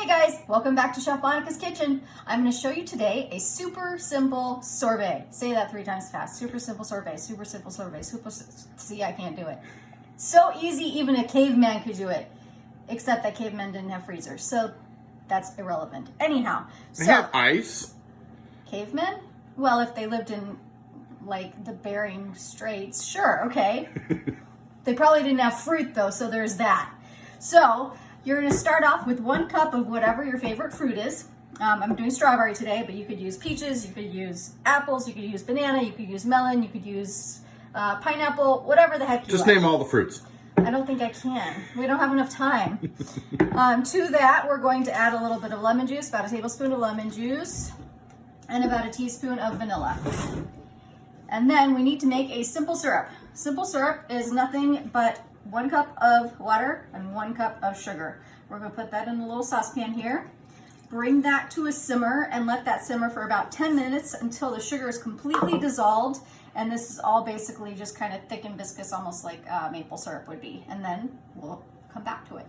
Hey guys, welcome back to Chef Monica's Kitchen. I'm going to show you today a super simple sorbet. Say that 3 times fast. Super simple sorbet, super simple sorbet, see, I can't do it. So easy, even a caveman could do it. Except that cavemen didn't have freezers, so that's irrelevant. Anyhow, They have ice. Cavemen? Well, if they lived in like the Bering Straits, sure, okay. They probably didn't have fruit though, so there's that. So you're going to start off with 1 cup of whatever your favorite fruit is. I'm doing strawberry today, but you could use peaches, you could use apples, you could use banana, you could use melon, you could use pineapple, whatever the heck you Just like. name all the fruits. I don't think I can. We don't have enough time. To that, we're going to add a little bit of lemon juice, about a tablespoon of lemon juice, and about a teaspoon of vanilla. And then we need to make a simple syrup. Simple syrup is nothing but 1 cup of water and 1 cup of sugar. We're going to put that in a little saucepan here. Bring that to a simmer and let that simmer for about 10 minutes until the sugar is completely dissolved. And this is all basically just kind of thick and viscous, almost like maple syrup would be. And then we'll come back to it.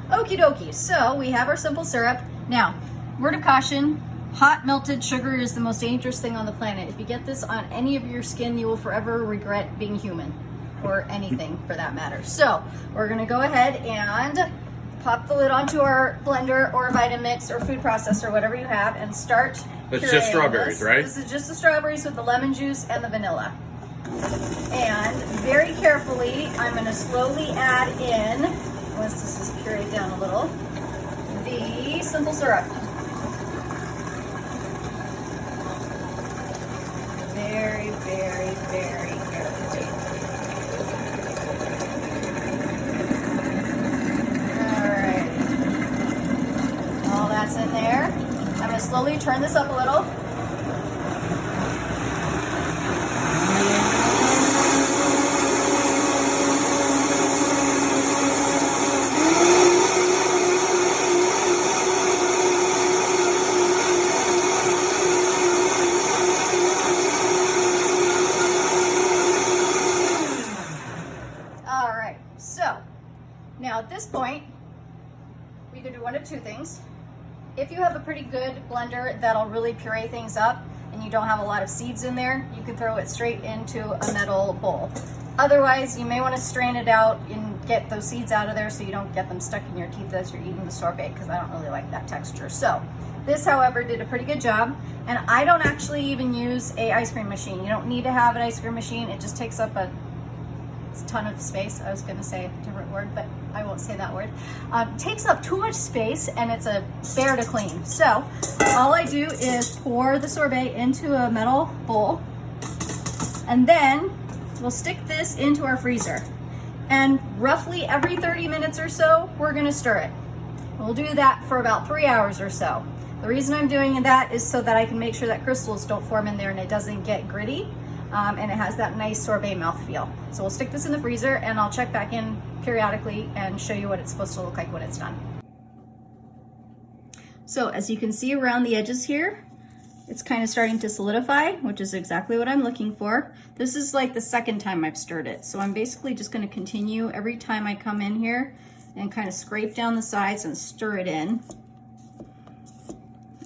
Okie dokie, so we have our simple syrup. Now, word of caution, hot melted sugar is the most dangerous thing on the planet. If you get this on any of your skin, you will forever regret being human. Or anything for that matter. So we're gonna go ahead and pop the lid onto our blender or Vitamix or food processor, whatever you have, and start That's pureeing just strawberries, right? This is just the strawberries with the lemon juice and the vanilla. And very carefully, I'm gonna slowly add in, once this is pureed down a little, the simple syrup. Very, very, very carefully. That's in there. I'm going to slowly turn this up a little. All right, so now at this point, we can do one of 2 things. If you have a pretty good blender that'll really puree things up and you don't have a lot of seeds in there, you can throw it straight into a metal bowl. Otherwise, you may want to strain it out and get those seeds out of there so you don't get them stuck in your teeth as you're eating the sorbet, because I don't really like that texture. So this, however, did a pretty good job. And I don't actually even use a ice cream machine. You don't need to have an ice cream machine. It just takes up a ton of space. I was going to say a different word, but I won't say that word. Takes up too much space and it's a bear to clean. So all I do is pour the sorbet into a metal bowl, and then we'll stick this into our freezer. And roughly every 30 minutes or so, we're going to stir it. We'll do that for about 3 hours or so. The reason I'm doing that is so that I can make sure that crystals don't form in there and it doesn't get gritty. And it has that nice sorbet mouthfeel. So we'll stick this in the freezer and I'll check back in periodically and show you what it's supposed to look like when it's done. So as you can see around the edges here, it's kind of starting to solidify, which is exactly what I'm looking for. This is like the 2nd time I've stirred it. So I'm basically just going to continue every time I come in here and kind of scrape down the sides and stir it in.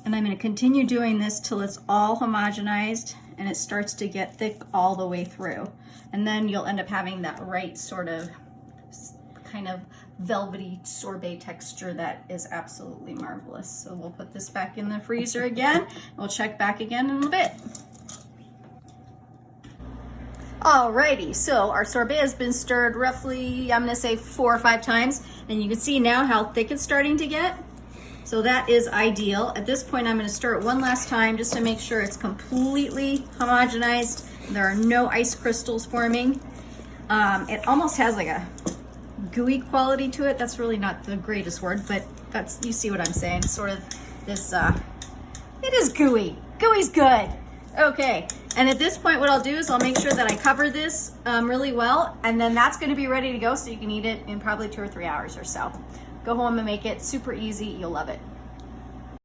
And I'm going to continue doing this till it's all homogenized and it starts to get thick all the way through. And then you'll end up having that right sort of kind of velvety sorbet texture that is absolutely marvelous. So we'll put this back in the freezer again. We'll check back again in a bit. Alrighty, so our sorbet has been stirred roughly, I'm gonna say 4 or 5 times, and you can see now how thick it's starting to get. So that is ideal. At this point, I'm going to stir it one last time just to make sure it's completely homogenized. There are no ice crystals forming. It almost has like a gooey quality to it. That's really not the greatest word, but that's, you see what I'm saying. Sort of this, it is gooey. Gooey's good. Okay, and at this point, what I'll do is I'll make sure that I cover this really well, and then that's going to be ready to go so you can eat it in probably 2 or 3 hours or so. Go home and make it super easy. You'll love it.